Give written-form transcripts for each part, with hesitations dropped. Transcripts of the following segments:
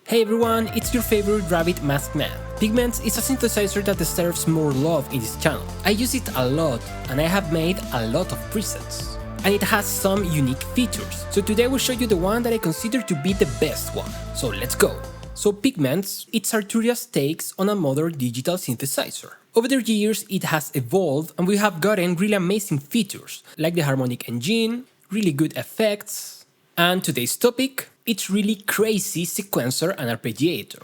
Hey everyone, it's your favorite rabbit masked man. Pigments is a synthesizer that deserves more love in this channel. I use it a lot and I have made a lot of presets. And it has some unique features. So today I will show you the one that I consider to be the best one. So let's go. So Pigments, it's Arturia's takes on a modern digital synthesizer. Over the years it has evolved and we have gotten really amazing features like the harmonic engine, really good effects, and today's topic, it's really crazy sequencer and arpeggiator.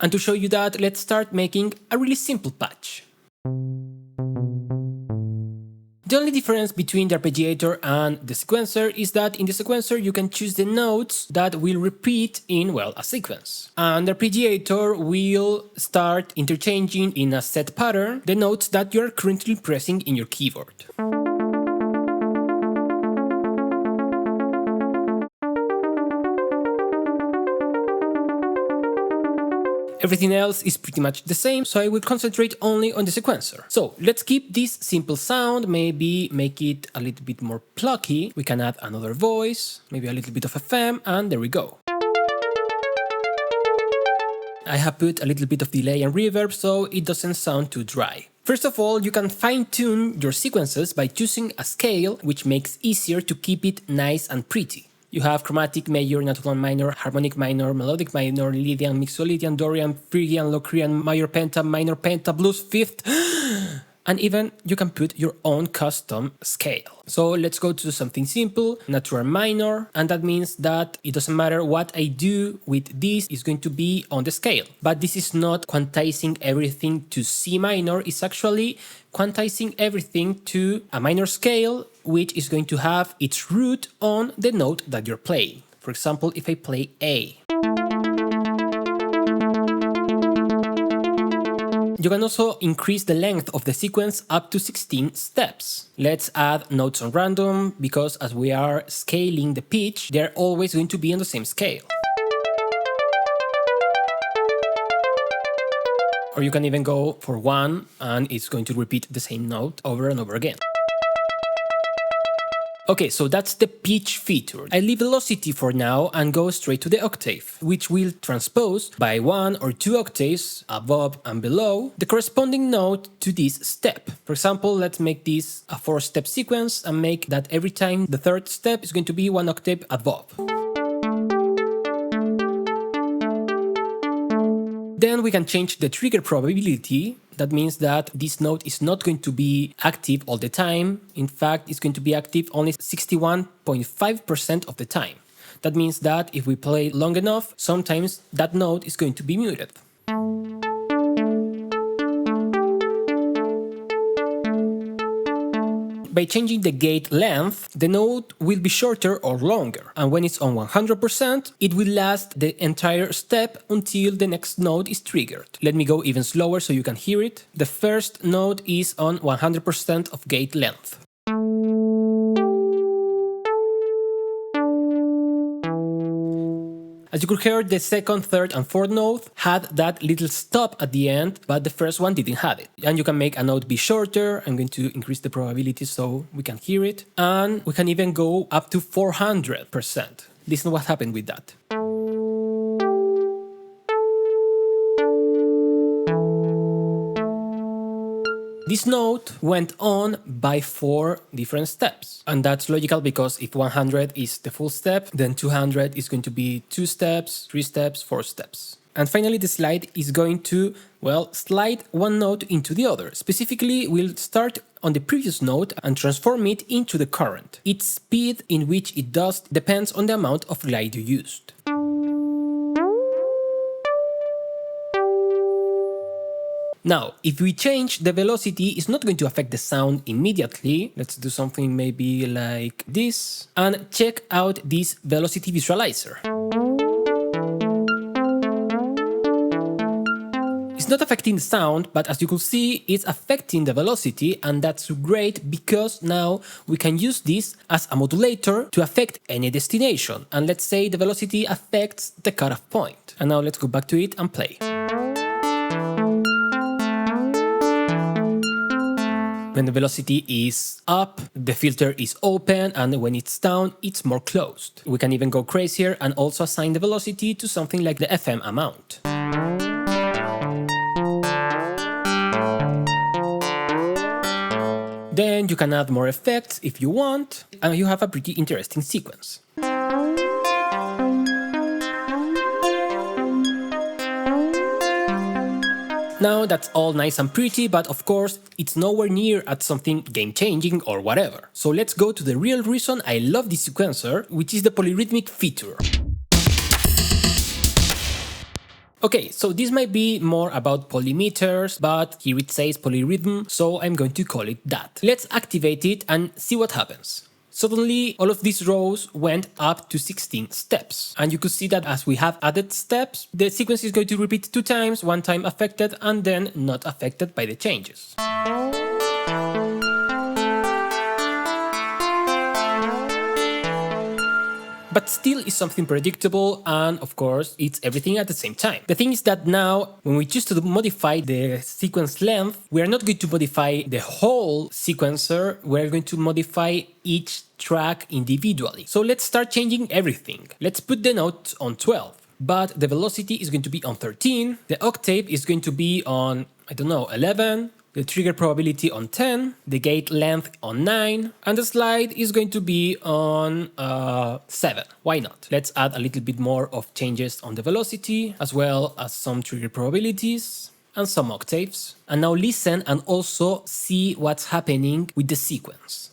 And to show you that, let's start making a really simple patch. The only difference between the arpeggiator and the sequencer is that in the sequencer you can choose the notes that will repeat in, well, a sequence. And the arpeggiator will start interchanging in a set pattern the notes that you are currently pressing in your keyboard. Everything else is pretty much the same, so I will concentrate only on the sequencer. So let's keep this simple sound, maybe make it a little bit more plucky. We can add another voice, maybe a little bit of FM, and there we go. I have put a little bit of delay and reverb so it doesn't sound too dry. First of all, you can fine-tune your sequences by choosing a scale, which makes easier to keep it nice and pretty. You have chromatic major, natural minor, harmonic minor, melodic minor, Lydian, mixolydian, Dorian, Phrygian, Locrian, major penta, blues fifth, and even you can put your own custom scale. So let's go to something simple, natural minor, and that means that it doesn't matter what I do with this, is going to be on the scale. But this is not quantizing everything to C minor, it's actually quantizing everything to a minor scale, which is going to have its root on the note that you're playing. For example, if I play A. You can also increase the length of the sequence up to 16 steps. Let's add notes on random, because as we are scaling the pitch, they're always going to be on the same scale. Or you can even go for one and it's going to repeat the same note over and over again. Okay, so that's the pitch feature. I leave velocity for now and go straight to the octave, which will transpose by 1 or 2 octaves above and below the corresponding note to this step. For example, let's make this a 4-step sequence and make that every time the third step is going to be 1 octave above. Then we can change the trigger probability. That means that this note is not going to be active all the time. In fact, it's going to be active only 61.5% of the time. That means that if we play long enough, sometimes that note is going to be muted. By changing the gate length, the note will be shorter or longer, and when it's on 100%, it will last the entire step until the next note is triggered. Let me go even slower so you can hear it. The first note is on 100% of gate length. As you could hear, the second, third, and fourth note had that little stop at the end, but the first one didn't have it. And you can make a note be shorter. I'm going to increase the probability so we can hear it. And we can even go up to 400%. Listen what happened with that. This note went on by 4 different steps. And that's logical because if 100 is the full step, then 200 is going to be 2 steps, 3 steps, 4 steps. And finally, the slide is going to, well, slide one note into the other. Specifically, we'll start on the previous note and transform it into the current. Its speed in which it does depends on the amount of glide you used. Now, if we change the velocity, it's not going to affect the sound immediately. Let's do something maybe like this. And check out this velocity visualizer. It's not affecting the sound, but as you can see, it's affecting the velocity, and that's great because now we can use this as a modulator to affect any destination. And let's say the velocity affects the cutoff point. And now let's go back to it and play. When the velocity is up, the filter is open, and when it's down, it's more closed. We can even go crazier and also assign the velocity to something like the FM amount. Then you can add more effects if you want, and you have a pretty interesting sequence. Now that's all nice and pretty, but of course it's nowhere near at something game-changing or whatever. So let's go to the real reason I love this sequencer, which is the polyrhythmic feature. Okay, so this might be more about polymeters, but here it says polyrhythm, so I'm going to call it that. Let's activate it and see what happens. Suddenly, all of these rows went up to 16 steps. And you could see that as we have added steps, the sequence is going to repeat 2 times, 1 time affected and then not affected by the changes. But still is something predictable, and of course it's everything at the same time. The thing is that now, when we choose to modify the sequence length, we are not going to modify the whole sequencer, we're going to modify each track individually. So let's start changing everything. Let's put the note on 12, but the velocity is going to be on 13, the octave is going to be on, I don't know, 11, the trigger probability on 10, the gate length on 9, and the slide is going to be on 7. Why not? Let's add a little bit more of changes on the velocity, as well as some trigger probabilities and some octaves. And now listen and also see what's happening with the sequence.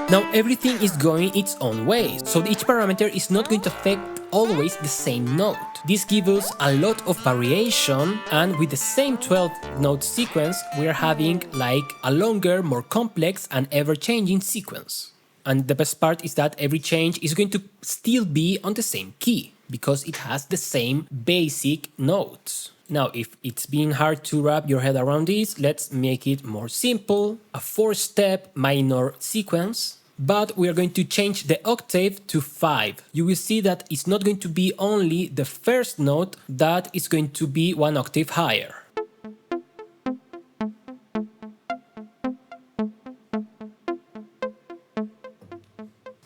Now everything is going its own way, so each parameter is not going to affect always the same note. This gives us a lot of variation, and with the same 12-note sequence, we are having like a longer, more complex and ever-changing sequence. And the best part is that every change is going to still be on the same key, because it has the same basic notes. Now, if it's being hard to wrap your head around this, let's make it more simple. A 4-step minor sequence. But we are going to change the octave to 5. You will see that it's not going to be only the first note that is going to be 1 octave higher.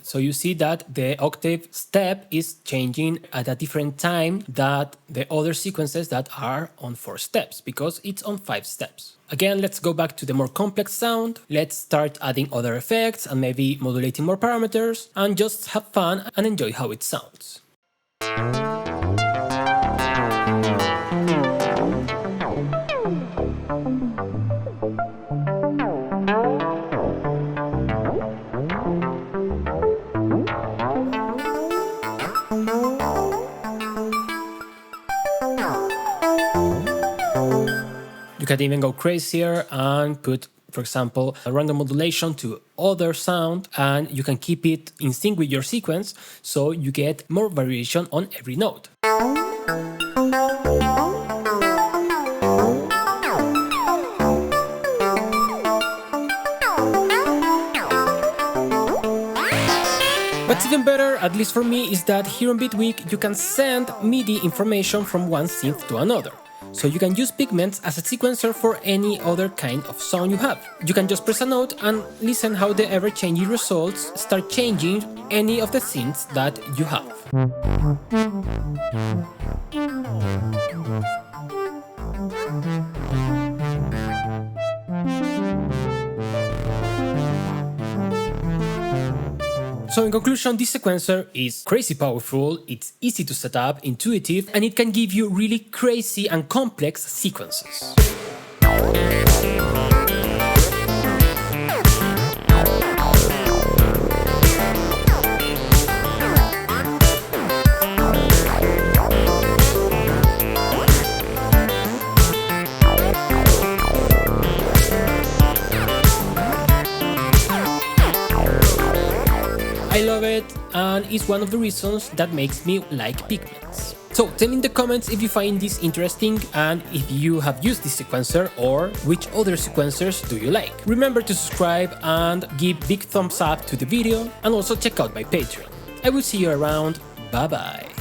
So you see that the octave step is changing at a different time than the other sequences that are on 4 steps, because it's on 5 steps. Again, let's go back to the more complex sound. Let's start adding other effects and maybe modulating more parameters, and just have fun and enjoy how it sounds. You can even go crazier and put, for example, a random modulation to other sound, and you can keep it in sync with your sequence, so you get more variation on every note. What's even better, at least for me, is that here on Bitwig you can send MIDI information from one synth to another. So you can use Pigments as a sequencer for any other kind of sound you have. You can just press a note and listen how the ever-changing results start changing any of the synths that you have. So in conclusion, this sequencer is crazy powerful, it's easy to set up, intuitive, and it can give you really crazy and complex sequences. I love it, and it's one of the reasons that makes me like Pigments. So tell me in the comments if you find this interesting and if you have used this sequencer or which other sequencers do you like. Remember to subscribe and give big thumbs up to the video and also check out my Patreon. I will see you around. Bye bye.